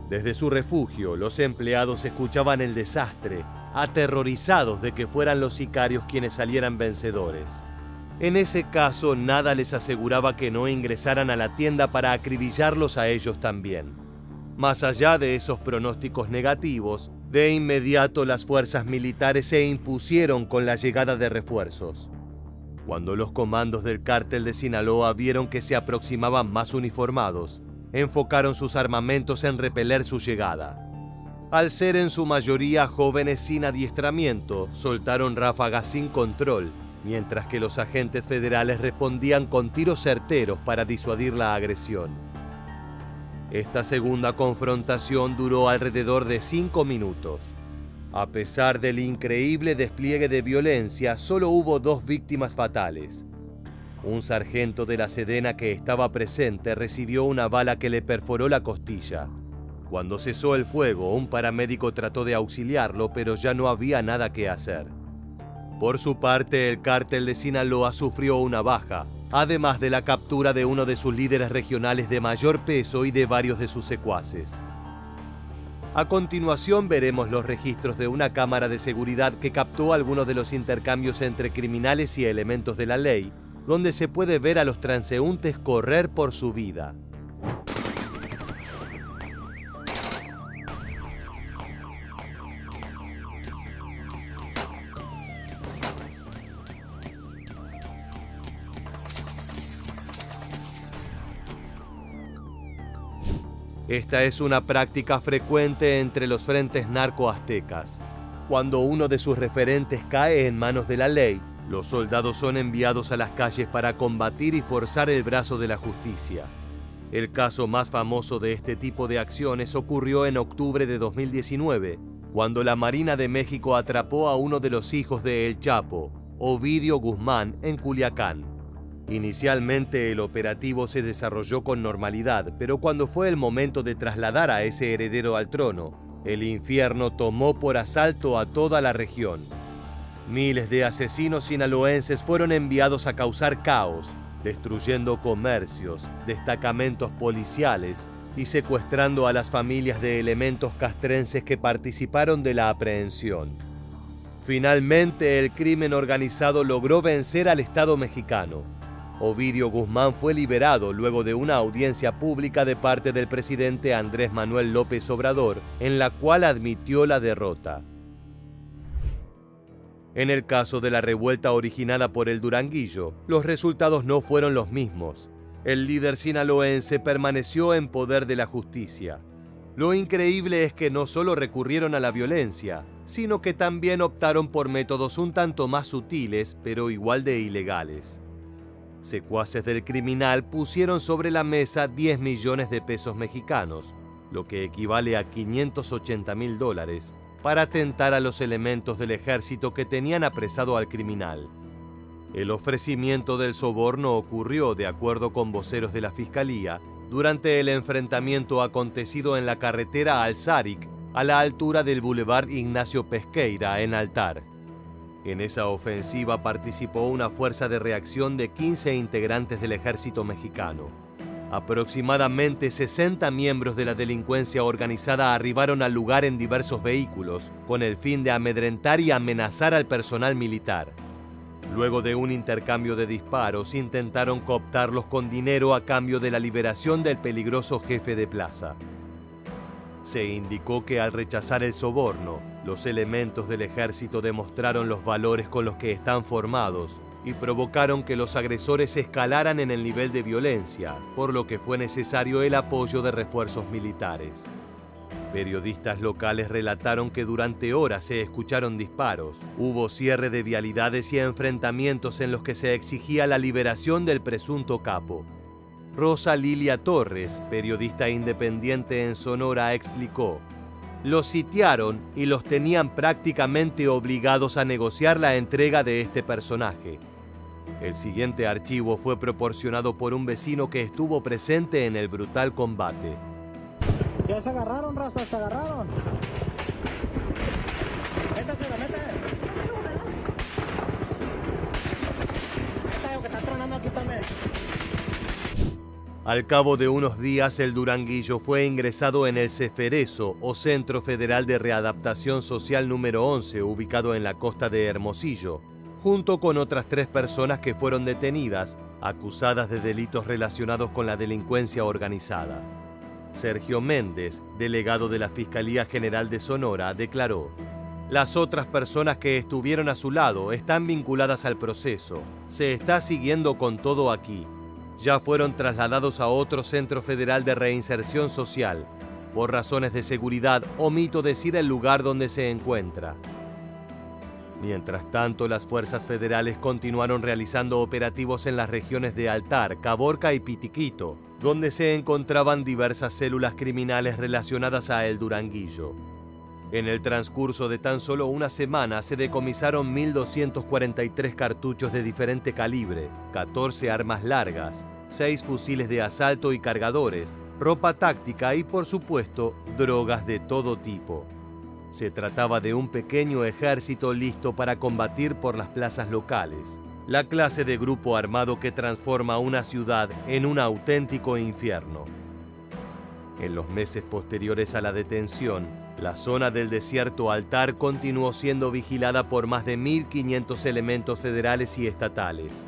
Desde su refugio, los empleados escuchaban el desastre, aterrorizados de que fueran los sicarios quienes salieran vencedores. En ese caso, nada les aseguraba que no ingresaran a la tienda para acribillarlos a ellos también. Más allá de esos pronósticos negativos, de inmediato las fuerzas militares se impusieron con la llegada de refuerzos. Cuando los comandos del cártel de Sinaloa vieron que se aproximaban más uniformados, enfocaron sus armamentos en repeler su llegada. Al ser en su mayoría jóvenes sin adiestramiento, soltaron ráfagas sin control, mientras que los agentes federales respondían con tiros certeros para disuadir la agresión. Esta segunda confrontación duró alrededor de 5 minutos. A pesar del increíble despliegue de violencia, solo hubo 2 víctimas fatales. Un sargento de la SEDENA que estaba presente recibió una bala que le perforó la costilla. Cuando cesó el fuego, un paramédico trató de auxiliarlo, pero ya no había nada que hacer. Por su parte, el cártel de Sinaloa sufrió una baja, además de la captura de uno de sus líderes regionales de mayor peso y de varios de sus secuaces. A continuación veremos los registros de una cámara de seguridad que captó algunos de los intercambios entre criminales y elementos de la ley, donde se puede ver a los transeúntes correr por su vida. Esta es una práctica frecuente entre los frentes narco-aztecas. Cuando uno de sus referentes cae en manos de la ley, los soldados son enviados a las calles para combatir y forzar el brazo de la justicia. El caso más famoso de este tipo de acciones ocurrió en octubre de 2019, cuando la Marina de México atrapó a uno de los hijos de El Chapo, Ovidio Guzmán, en Culiacán. Inicialmente el operativo se desarrolló con normalidad, pero cuando fue el momento de trasladar a ese heredero al trono, el infierno tomó por asalto a toda la región. Miles de asesinos sinaloenses fueron enviados a causar caos, destruyendo comercios, destacamentos policiales y secuestrando a las familias de elementos castrenses que participaron de la aprehensión. Finalmente, el crimen organizado logró vencer al Estado mexicano. Ovidio Guzmán fue liberado luego de una audiencia pública de parte del presidente Andrés Manuel López Obrador, en la cual admitió la derrota. En el caso de la revuelta originada por el Duranguillo, los resultados no fueron los mismos. El líder sinaloense permaneció en poder de la justicia. Lo increíble es que no solo recurrieron a la violencia, sino que también optaron por métodos un tanto más sutiles, pero igual de ilegales. Secuaces del criminal pusieron sobre la mesa 10 millones de pesos mexicanos, lo que equivale a $580,000, para atentar a los elementos del ejército que tenían apresado al criminal. El ofrecimiento del soborno ocurrió, de acuerdo con voceros de la Fiscalía, durante el enfrentamiento acontecido en la carretera Alzaric, a la altura del Boulevard Ignacio Pesqueira, en Altar. En esa ofensiva participó una fuerza de reacción de 15 integrantes del ejército mexicano. Aproximadamente 60 miembros de la delincuencia organizada arribaron al lugar en diversos vehículos, con el fin de amedrentar y amenazar al personal militar. Luego de un intercambio de disparos, intentaron cooptarlos con dinero a cambio de la liberación del peligroso jefe de plaza. Se indicó que al rechazar el soborno, los elementos del ejército demostraron los valores con los que están formados y provocaron que los agresores escalaran en el nivel de violencia, por lo que fue necesario el apoyo de refuerzos militares. Periodistas locales relataron que durante horas se escucharon disparos, hubo cierre de vialidades y enfrentamientos en los que se exigía la liberación del presunto capo. Rosa Lilia Torres, periodista independiente en Sonora, explicó: los sitiaron y los tenían prácticamente obligados a negociar la entrega de este personaje. El siguiente archivo fue proporcionado por un vecino que estuvo presente en el brutal combate. Ya se agarraron, raza, se agarraron. Métase, métase. Que está tronando aquí también. Al cabo de unos días, el Duranguillo fue ingresado en el Ceferezo, o Centro Federal de Readaptación Social número 11, ubicado en la costa de Hermosillo, junto con otras 3 personas que fueron detenidas, acusadas de delitos relacionados con la delincuencia organizada. Sergio Méndez, delegado de la Fiscalía General de Sonora, declaró: las otras personas que estuvieron a su lado están vinculadas al proceso. Se está siguiendo con todo aquí. Ya fueron trasladados a otro Centro Federal de Reinserción Social. Por razones de seguridad, omito decir el lugar donde se encuentra. Mientras tanto, las fuerzas federales continuaron realizando operativos en las regiones de Altar, Caborca y Pitiquito, donde se encontraban diversas células criminales relacionadas a El Duranguillo. En el transcurso de tan solo una semana se decomisaron 1.243 cartuchos de diferente calibre, 14 armas largas, 6 fusiles de asalto y cargadores, ropa táctica y, por supuesto, drogas de todo tipo. Se trataba de un pequeño ejército listo para combatir por las plazas locales. la clase de grupo armado que transforma una ciudad en un auténtico infierno. En los meses posteriores a la detención, la zona del desierto Altar continuó siendo vigilada por más de 1.500 elementos federales y estatales.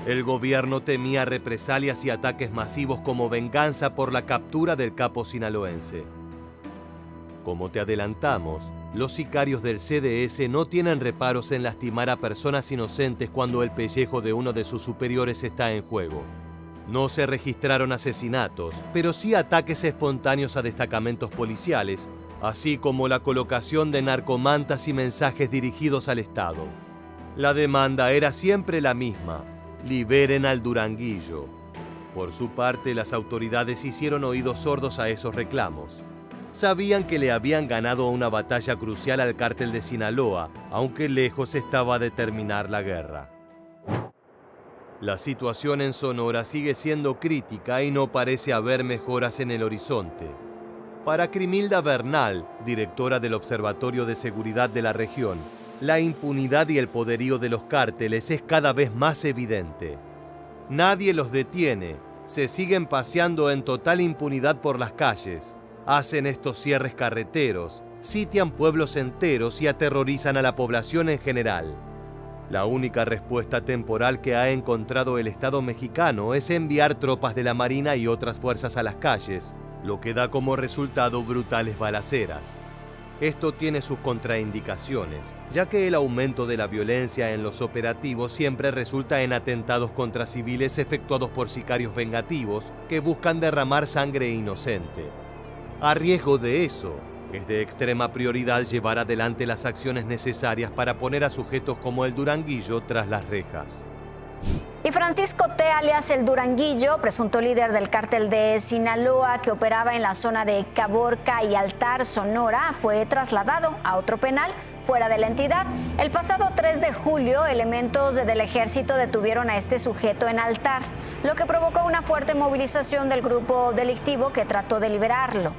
El gobierno temía represalias y ataques masivos como venganza por la captura del capo sinaloense. Como te adelantamos, los sicarios del CDS no tienen reparos en lastimar a personas inocentes cuando el pellejo de uno de sus superiores está en juego. No se registraron asesinatos, pero sí ataques espontáneos a destacamentos policiales, así como la colocación de narcomantas y mensajes dirigidos al Estado. La demanda era siempre la misma: liberen al Duranguillo. Por su parte, las autoridades hicieron oídos sordos a esos reclamos. Sabían que le habían ganado una batalla crucial al cártel de Sinaloa, aunque lejos estaba de terminar la guerra. La situación en Sonora sigue siendo crítica y no parece haber mejoras en el horizonte. Para Crimilda Bernal, directora del Observatorio de Seguridad de la región, la impunidad y el poderío de los cárteles es cada vez más evidente. Nadie los detiene, se siguen paseando en total impunidad por las calles, hacen estos cierres carreteros, sitian pueblos enteros y aterrorizan a la población en general. La única respuesta temporal que ha encontrado el Estado mexicano es enviar tropas de la Marina y otras fuerzas a las calles, lo que da como resultado brutales balaceras. Esto tiene sus contraindicaciones, ya que el aumento de la violencia en los operativos siempre resulta en atentados contra civiles efectuados por sicarios vengativos que buscan derramar sangre inocente. A riesgo de eso, es de extrema prioridad llevar adelante las acciones necesarias para poner a sujetos como el Duranguillo tras las rejas. Y Francisco T., alias el Duranguillo, presunto líder del cártel de Sinaloa que operaba en la zona de Caborca y Altar, Sonora, fue trasladado a otro penal fuera de la entidad. El pasado 3 de julio, elementos del ejército detuvieron a este sujeto en Altar, lo que provocó una fuerte movilización del grupo delictivo que trató de liberarlo.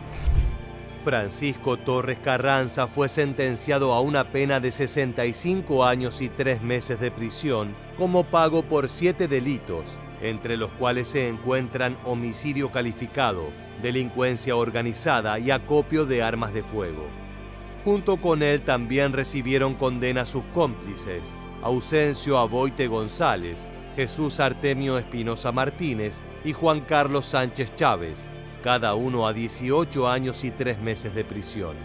Francisco Torres Carranza fue sentenciado a una pena de 65 años y 3 meses de prisión como pago por 7 delitos, entre los cuales se encuentran homicidio calificado, delincuencia organizada y acopio de armas de fuego. Junto con él también recibieron condena sus cómplices, Ausencio Aboite González, Jesús Artemio Espinosa Martínez y Juan Carlos Sánchez Chávez, cada uno a 18 años y 3 meses de prisión.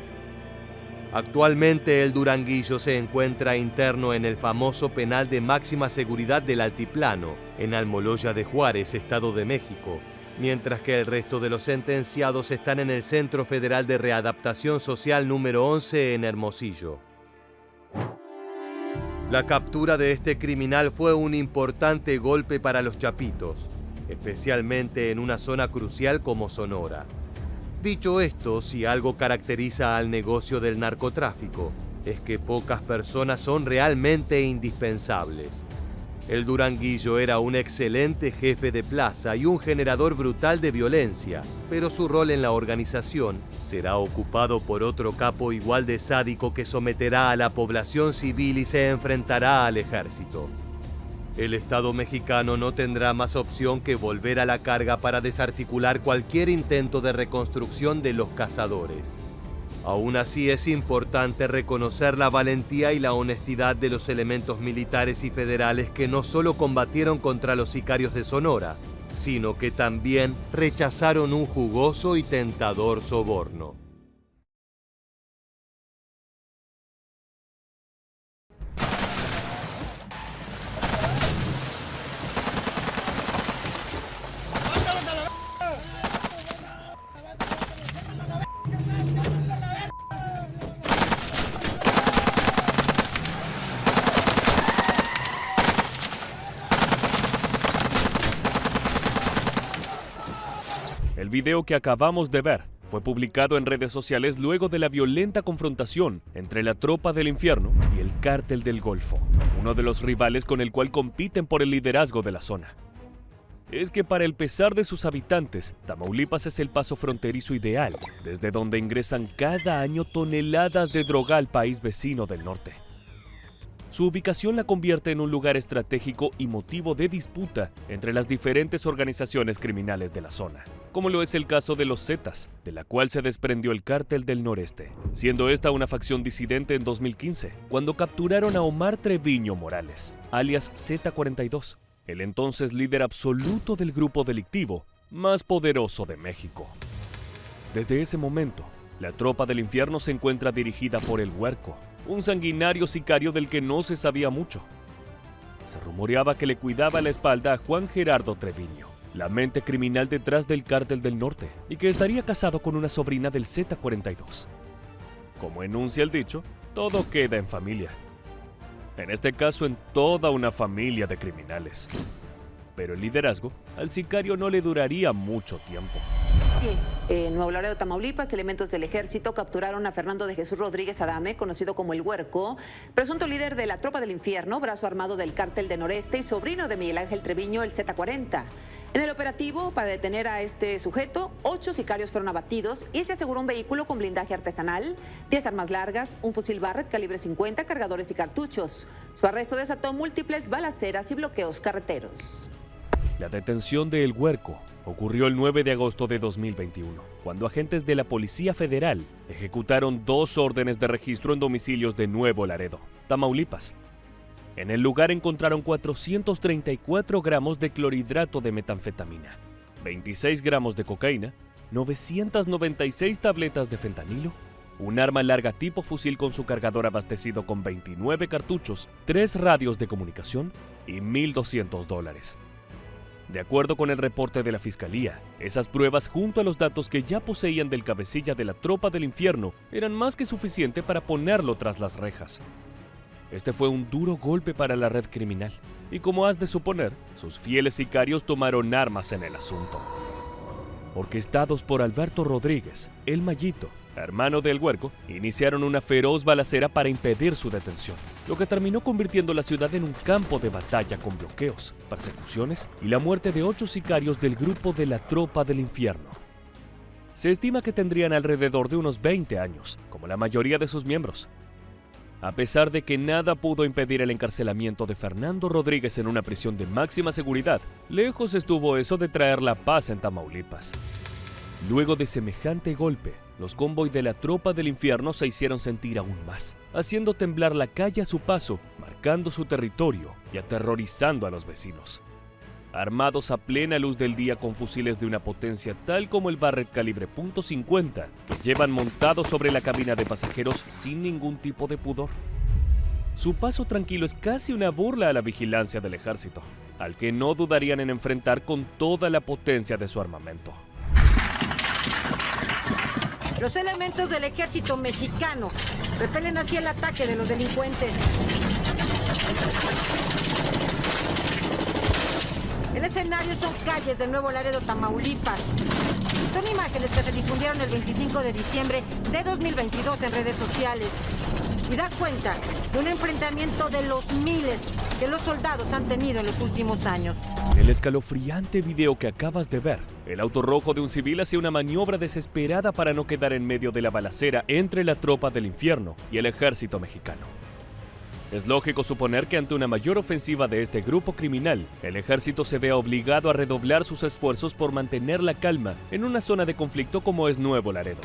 Actualmente el Duranguillo se encuentra interno en el famoso penal de máxima seguridad del Altiplano, en Almoloya de Juárez, Estado de México, mientras que el resto de los sentenciados están en el Centro Federal de Readaptación Social número 11 en Hermosillo. La captura de este criminal fue un importante golpe para los chapitos, especialmente en una zona crucial como Sonora. Dicho esto, si algo caracteriza al negocio del narcotráfico, es que pocas personas son realmente indispensables. El Duranguillo era un excelente jefe de plaza y un generador brutal de violencia, pero su rol en la organización será ocupado por otro capo igual de sádico que someterá a la población civil y se enfrentará al ejército. El Estado mexicano no tendrá más opción que volver a la carga para desarticular cualquier intento de reconstrucción de los cazadores. Aún así, es importante reconocer la valentía y la honestidad de los elementos militares y federales que no solo combatieron contra los sicarios de Sonora, sino que también rechazaron un jugoso y tentador soborno. El video que acabamos de ver fue publicado en redes sociales luego de la violenta confrontación entre la Tropa del Infierno y el Cártel del Golfo, uno de los rivales con el cual compiten por el liderazgo de la zona. Es que para el pesar de sus habitantes, Tamaulipas es el paso fronterizo ideal, desde donde ingresan cada año toneladas de droga al país vecino del norte. su ubicación la convierte en un lugar estratégico y motivo de disputa entre las diferentes organizaciones criminales de la zona, como lo es el caso de los Zetas, de la cual se desprendió el Cártel del Noreste, siendo esta una facción disidente en 2015, cuando capturaron a Omar Treviño Morales, alias Z42, el entonces líder absoluto del grupo delictivo más poderoso de México. Desde ese momento, la Tropa del Infierno se encuentra dirigida por el Huerco, un sanguinario sicario del que no se sabía mucho. Se rumoreaba que le cuidaba la espalda a Juan Gerardo Treviño, la mente criminal detrás del Cártel del Norte, y que estaría casado con una sobrina del Z42. Como enuncia el dicho, todo queda en familia. En este caso, en toda una familia de criminales. Pero el liderazgo al sicario no le duraría mucho tiempo. En Nuevo Laredo, Tamaulipas, elementos del ejército capturaron a Fernando de Jesús Rodríguez Adame, conocido como el Huerco, presunto líder de la Tropa del Infierno, brazo armado del Cártel de Noreste y sobrino de Miguel Ángel Treviño, el Z40. En el operativo para detener a este sujeto, 8 sicarios fueron abatidos y se aseguró un vehículo con blindaje artesanal, 10 armas largas, un fusil Barrett calibre 50, cargadores y cartuchos. Su arresto desató múltiples balaceras y bloqueos carreteros. La detención de El Huerco ocurrió el 9 de agosto de 2021, cuando agentes de la Policía Federal ejecutaron 2 órdenes de registro en domicilios de Nuevo Laredo, Tamaulipas. En el lugar encontraron 434 gramos de clorhidrato de metanfetamina, 26 gramos de cocaína, 996 tabletas de fentanilo, un arma larga tipo fusil con su cargador abastecido con 29 cartuchos, 3 radios de comunicación y $1,200. De acuerdo con el reporte de la Fiscalía, esas pruebas junto a los datos que ya poseían del cabecilla de la Tropa del Infierno eran más que suficiente para ponerlo tras las rejas. Este fue un duro golpe para la red criminal, y como has de suponer, sus fieles sicarios tomaron armas en el asunto. Orquestados por Alberto Rodríguez, el Mayito, hermano del Huerco, iniciaron una feroz balacera para impedir su detención, lo que terminó convirtiendo la ciudad en un campo de batalla con bloqueos, persecuciones y la muerte de 8 sicarios del grupo de la Tropa del Infierno. Se estima que tendrían alrededor de unos 20 años, como la mayoría de sus miembros. A pesar de que nada pudo impedir el encarcelamiento de Fernando Rodríguez en una prisión de máxima seguridad, lejos estuvo eso de traer la paz en Tamaulipas. Luego de semejante golpe, los convoys de la Tropa del Infierno se hicieron sentir aún más, haciendo temblar la calle a su paso, marcando su territorio y aterrorizando a los vecinos. Armados a plena luz del día con fusiles de una potencia tal como el Barrett calibre .50, que llevan montados sobre la cabina de pasajeros sin ningún tipo de pudor. Su paso tranquilo es casi una burla a la vigilancia del ejército, al que no dudarían en enfrentar con toda la potencia de su armamento. Los elementos del ejército mexicano repelen así el ataque de los delincuentes. El escenario son calles de Nuevo Laredo, Tamaulipas. Son imágenes que se difundieron el 25 de diciembre de 2022 en redes sociales y da cuenta de un enfrentamiento de los miles que los soldados han tenido en los últimos años. En el escalofriante video que acabas de ver, el auto rojo de un civil hacía una maniobra desesperada para no quedar en medio de la balacera entre la Tropa del Infierno y el ejército mexicano. Es lógico suponer que ante una mayor ofensiva de este grupo criminal, el ejército se vea obligado a redoblar sus esfuerzos por mantener la calma en una zona de conflicto como es Nuevo Laredo.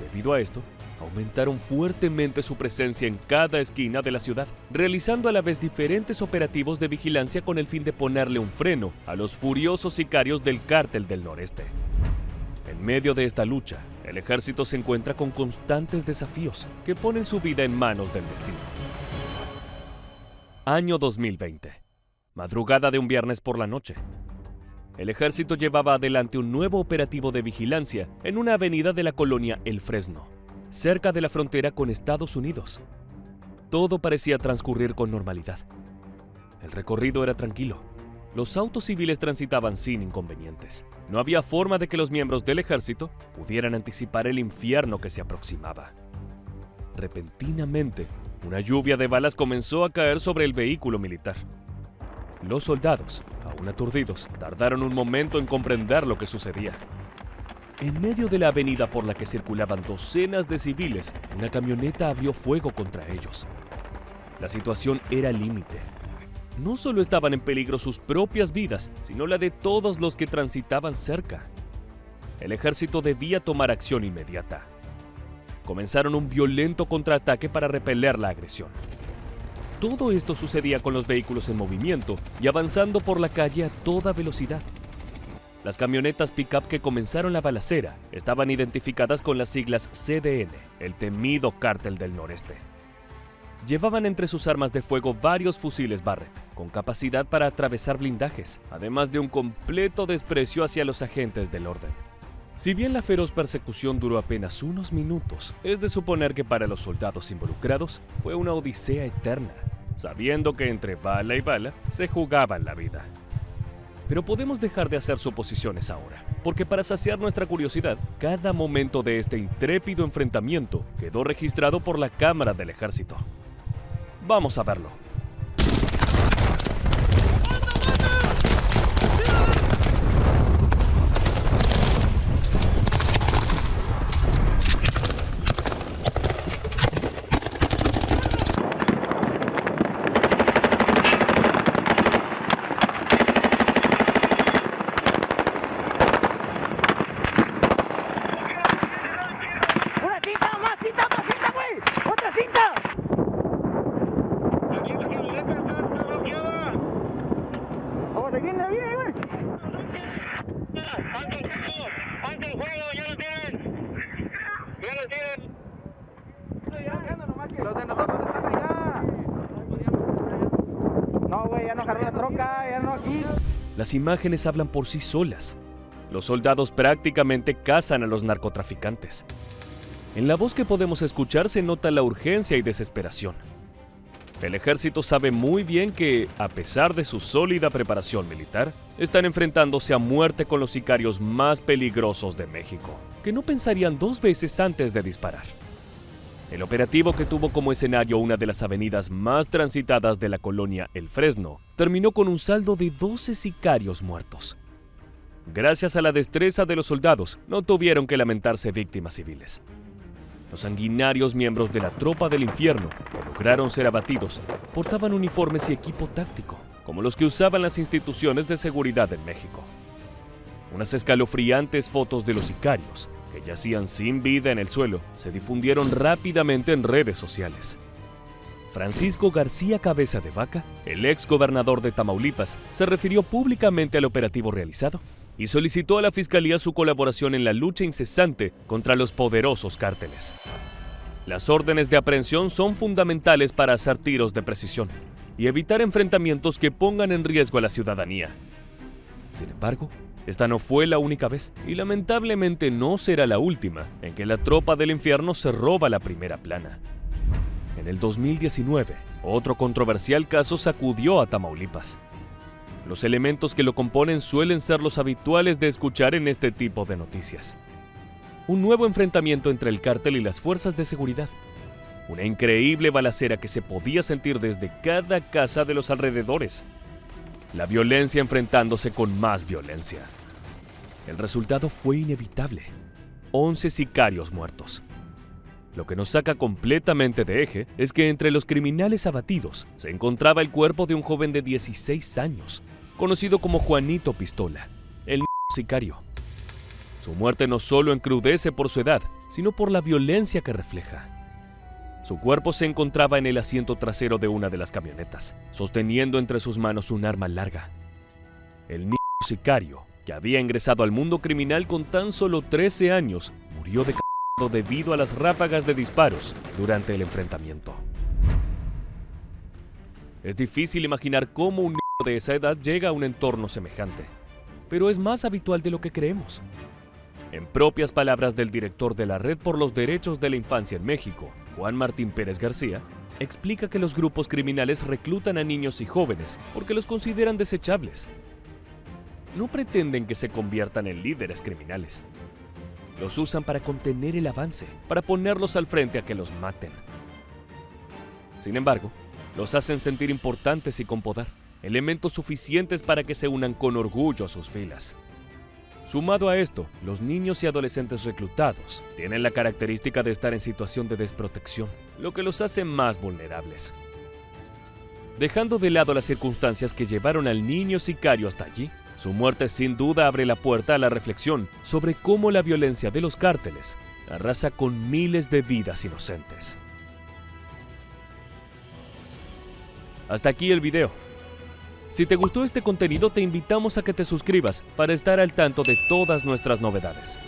Debido a esto, aumentaron fuertemente su presencia en cada esquina de la ciudad, realizando a la vez diferentes operativos de vigilancia con el fin de ponerle un freno a los furiosos sicarios del Cártel del Noreste. En medio de esta lucha, el ejército se encuentra con constantes desafíos que ponen su vida en manos del destino. Año 2020. Madrugada de un viernes por la noche. El ejército llevaba adelante un nuevo operativo de vigilancia en una avenida de la colonia El Fresno, cerca de la frontera con Estados Unidos. Todo parecía transcurrir con normalidad. El recorrido era tranquilo. Los autos civiles transitaban sin inconvenientes. No había forma de que los miembros del ejército pudieran anticipar el infierno que se aproximaba. Repentinamente, una lluvia de balas comenzó a caer sobre el vehículo militar. Los soldados, aún aturdidos, tardaron un momento en comprender lo que sucedía. En medio de la avenida por la que circulaban docenas de civiles, una camioneta abrió fuego contra ellos. La situación era límite. No solo estaban en peligro sus propias vidas, sino la de todos los que transitaban cerca. El ejército debía tomar acción inmediata. Comenzaron un violento contraataque para repeler la agresión. Todo esto sucedía con los vehículos en movimiento y avanzando por la calle a toda velocidad. Las camionetas pick-up que comenzaron la balacera estaban identificadas con las siglas CDN, el temido Cártel del Noreste. Llevaban entre sus armas de fuego varios fusiles Barrett, con capacidad para atravesar blindajes, además de un completo desprecio hacia los agentes del orden. Si bien la feroz persecución duró apenas unos minutos, es de suponer que para los soldados involucrados fue una odisea eterna, sabiendo que entre bala y bala se jugaban la vida. Pero podemos dejar de hacer suposiciones ahora, porque para saciar nuestra curiosidad, cada momento de este intrépido enfrentamiento quedó registrado por la cámara del ejército. Vamos a verlo. Los de nosotros están allá. No, güey, ya no agarró la troca, ya no aquí. Las imágenes hablan por sí solas. Los soldados prácticamente cazan a los narcotraficantes. En la voz que podemos escuchar se nota la urgencia y desesperación. El ejército sabe muy bien que, a pesar de su sólida preparación militar, están enfrentándose a muerte con los sicarios más peligrosos de México, que no pensarían dos veces antes de disparar. El operativo, que tuvo como escenario una de las avenidas más transitadas de la colonia El Fresno, terminó con un saldo de 12 sicarios muertos. Gracias a la destreza de los soldados, no tuvieron que lamentarse víctimas civiles. Los sanguinarios miembros de la Tropa del Infierno, que lograron ser abatidos, portaban uniformes y equipo táctico, como los que usaban las instituciones de seguridad en México. Unas escalofriantes fotos de los sicarios, que yacían sin vida en el suelo, se difundieron rápidamente en redes sociales. Francisco García Cabeza de Vaca, el ex gobernador de Tamaulipas, se refirió públicamente al operativo realizado y solicitó a la Fiscalía su colaboración en la lucha incesante contra los poderosos cárteles. Las órdenes de aprehensión son fundamentales para hacer tiros de precisión y evitar enfrentamientos que pongan en riesgo a la ciudadanía. Sin embargo, esta no fue la única vez, y lamentablemente no será la última, en que la Tropa del Infierno se roba la primera plana. En el 2019, otro controversial caso sacudió a Tamaulipas. Los elementos que lo componen suelen ser los habituales de escuchar en este tipo de noticias. Un nuevo enfrentamiento entre el cártel y las fuerzas de seguridad. Una increíble balacera que se podía sentir desde cada casa de los alrededores. La violencia enfrentándose con más violencia. El resultado fue inevitable. 11 sicarios muertos. Lo que nos saca completamente de eje es que entre los criminales abatidos se encontraba el cuerpo de un joven de 16 años, conocido como Juanito Pistola, el sicario. Su muerte no solo encrudece por su edad, sino por la violencia que refleja. Su cuerpo se encontraba en el asiento trasero de una de las camionetas, sosteniendo entre sus manos un arma larga. El sicario, que había ingresado al mundo criminal con tan solo 13 años, murió debido a las ráfagas de disparos durante el enfrentamiento. Es difícil imaginar cómo un niño de esa edad llega a un entorno semejante, pero es más habitual de lo que creemos. En propias palabras del director de la Red por los Derechos de la Infancia en México, Juan Martín Pérez García, explica que los grupos criminales reclutan a niños y jóvenes porque los consideran desechables. No pretenden que se conviertan en líderes criminales. Los usan para contener el avance, para ponerlos al frente a que los maten. Sin embargo, los hacen sentir importantes y con poder, elementos suficientes para que se unan con orgullo a sus filas. Sumado a esto, los niños y adolescentes reclutados tienen la característica de estar en situación de desprotección, lo que los hace más vulnerables. Dejando de lado las circunstancias que llevaron al niño sicario hasta allí, su muerte sin duda abre la puerta a la reflexión sobre cómo la violencia de los cárteles arrasa con miles de vidas inocentes. Hasta aquí el video. Si te gustó este contenido, te invitamos a que te suscribas para estar al tanto de todas nuestras novedades.